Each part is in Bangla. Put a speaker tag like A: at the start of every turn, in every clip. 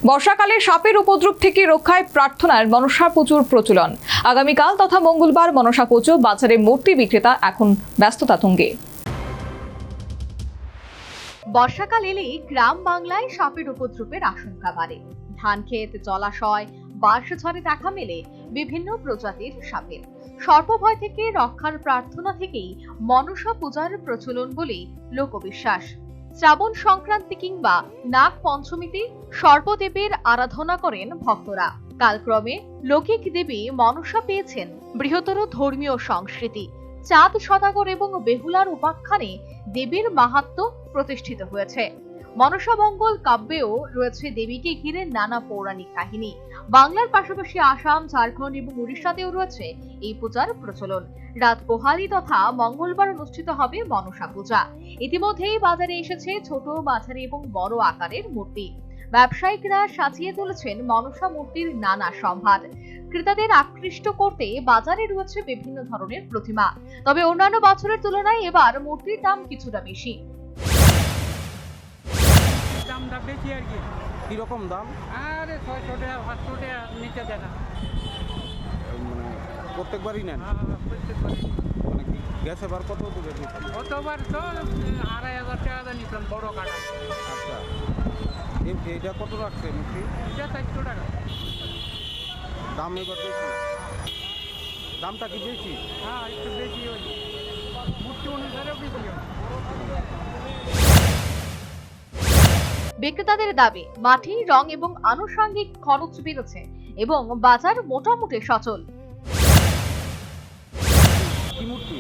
A: বর্ষাকালে সাপের উপদ্রব থেকে রক্ষায় প্রার্থনার মনসা পুজোর প্রচলন। আগামীকাল তথা মঙ্গলবার মনসা পুজো, বাজারে মূর্তি বিক্রেতা এখন ব্যস্ততা তুঙ্গে।
B: বর্ষাকাল এলেই গ্রাম বাংলায় সাপের উপদ্রবের আশঙ্কা বাড়ে। ধান ক্ষেত, জলাশয়, বাঁশঝড়ে দেখা মেলে বিভিন্ন প্রজাতির সাপের। সর্পভয় থেকে রক্ষার প্রার্থনা থেকেই মনসা পূজার প্রচলন বলে লোকবিশ্বাস। শ্রাবণ সংক্রান্তি কিংবা নাগ পঞ্চমীতে সর্পদেবের আরাধনা করেন ভক্তরা। কালক্রমে লৌকিক দেবী মনসা পেয়েছেন বৃহত্তর ধর্মীয় সংস্কৃতি। চাঁদ সদাগর এবং বেহুলার উপাখ্যানে দেবীর মাহাত্ম্য প্রতিষ্ঠিত হয়েছে। মনসা মঙ্গল কাব্যেও রয়েছে দেবীকে ঘিরে নানা পৌরাণিক কাহিনী। বাংলার পাশাপাশি আসাম, ঝাড়খণ্ড এবং উড়িষ্যাতেও রয়েছে এই পূজার প্রচলন। রাত পোহালি তথা মঙ্গলবার অনুষ্ঠিত হবে মনসা পূজা। ইতিমধ্যেই বাজারে এসেছে ছোট, মাঝারি এবং বড় আকারের মূর্তি। ব্যবসায়িকরা সাজিয়ে তুলেছেন মনসা মূর্তির নানা সম্ভার। ক্রেতাদের আকৃষ্ট করতে বাজারে রয়েছে বিভিন্ন ধরনের প্রতিমা। তবে অন্যান্য বছরের তুলনায় এবার মূর্তির দাম কিছুটা বেশি।
C: দামটা বেশি আর কি।
D: কিরকম দাম?
C: আরে 600 টাকা 500 টাকা নিচে দেয় না।
D: মানে প্রত্যেকবারই নেন?
C: প্রত্যেকবার।
D: মানে কি গ্যাস এবার কত দূরে দিচ্ছেন?
C: গতবার তো 2500 টাকা দিয়ে নিতাম বড় কাটা।
D: আচ্ছা, এইটা কত রাখছে মূর্তি?
C: এটা 400 টাকা।
D: দাম এবার বেশি? দামটা কি বেশি?
C: হ্যাঁ, একটু বেশি হয়, মূর্তি অনুসারেও বেশি হয়।
B: বিক্রেতাদের দাবি, মাটি, রং এবং আনুষঙ্গিক খরচ বেড়েছে এবং বাজার মোটামুটি সচল।
D: কি মূর্তি?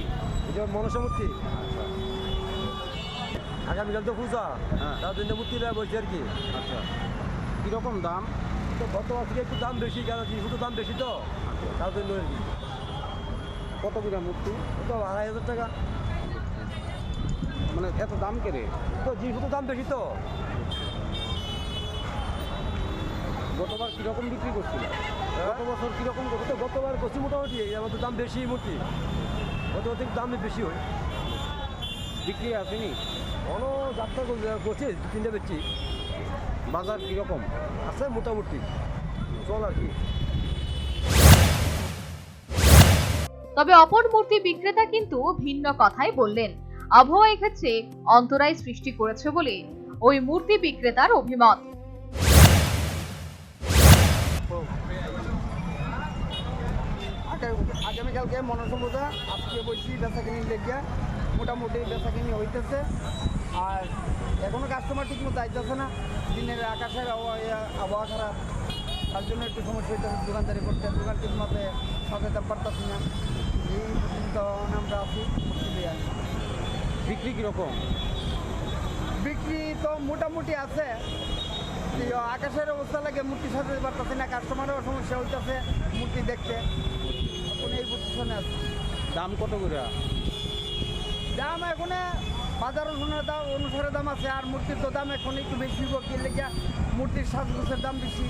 E: এটা মনসা মূর্তি। আগামীকাল তো পূজা,
D: হ্যাঁ।
E: তার জন্য মূর্তিটা বলছি আর কি।
D: আচ্ছা, কীরকম দাম?
E: তো গত বছর একটু দাম বেশি, কেন জিনিসপত্র দাম বেশি তো, তার জন্য আর কি।
D: কত কিনা মূর্তি?
E: তো 2500 টাকা।
D: মানে এত দাম কেড়ে?
E: তো জিনিসপত্র দাম বেশি তো।
D: গতবার কীরকম বিক্রি করছিল? গত বছর কীরকম করছিল?
E: তো গতবার করছি মোটামুটি, আমাদের দাম বেশি মূর্তি, গত বছর দাম বেশি হয়।
D: বিক্রি আসেনি?
E: অন্য যাত্রা করছি, 2-3টা বেচছি।
D: বাজার কীরকম?
E: আছে মোটামুটি, চল আর কি।
B: তবে অপর মূর্তি বিক্রেতা কিন্তু ভিন্ন কথাই বললেন। আবহাওয়া এক্ষেত্রে অন্তরায় সৃষ্টি করেছে বলে ওই মূর্তি বিক্রেতার অভিমত।
F: আগামীকালকে মনসা পূজা, আজকে বলছি বেচাকিনি লেগে মোটামুটি বেচাকিনি হইতেছে। আর এখনো কাস্টমার ঠিক মতো আইতেছে না, দিনের আকাশের আবহাওয়া খারাপ, তার জন্য একটু সমস্যা হইতেছে দোকানদারি করতে। দোকান ঠিক মতো সাজাতে পারতেছি না। এই পর্যন্ত আমরা আছি।
D: বিক্রি কীরকম?
F: বিক্রি তো মোটামুটি আছে। আকাশের অবস্থা লাগে মূর্তি সাজাতে পারতেছি না, কাস্টমারেরও সমস্যা হইতেছে মূর্তি দেখতে। এখন এই পজিশনে আছে।
D: দাম কত করে?
F: দাম এখন বাজার অনুসারে দাম আছে, আর মূর্তির তো দাম এখন একটু বেশি কি লেগে মূর্তির সাজগোছের দাম বেশি,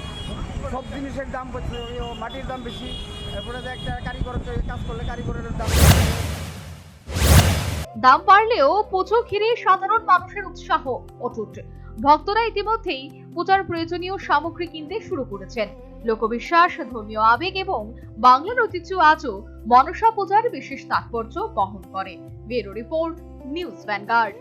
F: সব জিনিসের দাম বেশি, মাটির দাম বেশি। এরপরে যে একটা কারিগর কাজ করলে কারিগরের
B: দাম বাড়লেও পুজো ঘিরে সাধারণ মানুষের উৎসাহ অটুট। ভক্তরা ইতিমধ্যেই পূজার প্রয়োজনীয় সামগ্রী কিনতে শুরু করেছেন। লোকবিশ্বাস, ধর্মীয় আবেগ এবং বাংলার ঐতিহ্য আজও মনসা পূজার বিশেষ তাৎপর্য বহন করে। Bureau report, news vanguard.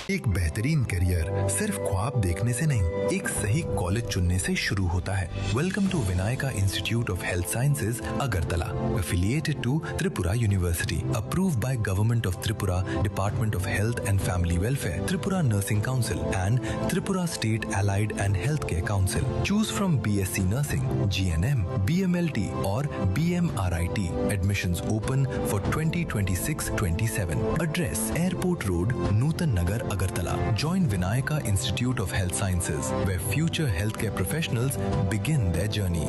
G: एक बेहतरीन करियर सिर्फ ख्वाब देखने से नहीं, एक सही कॉलेज चुनने से शुरू होता है। Welcome to Vinayaka institute of health sciences, Agartala, affiliated to Tripura University, approved by Government of Tripura, Department of Health and Family Welfare, Tripura Nursing Council and Tripura State Allied and Healthcare Council. Choose from BSc Nursing, GNM, BMLT or BMRIT. Admissions open for 2026-27. Address: Airport Road, Nutan Nagar, Agartala. Join Vinayaka Institute of Health Sciences, where future healthcare professionals begin their journey.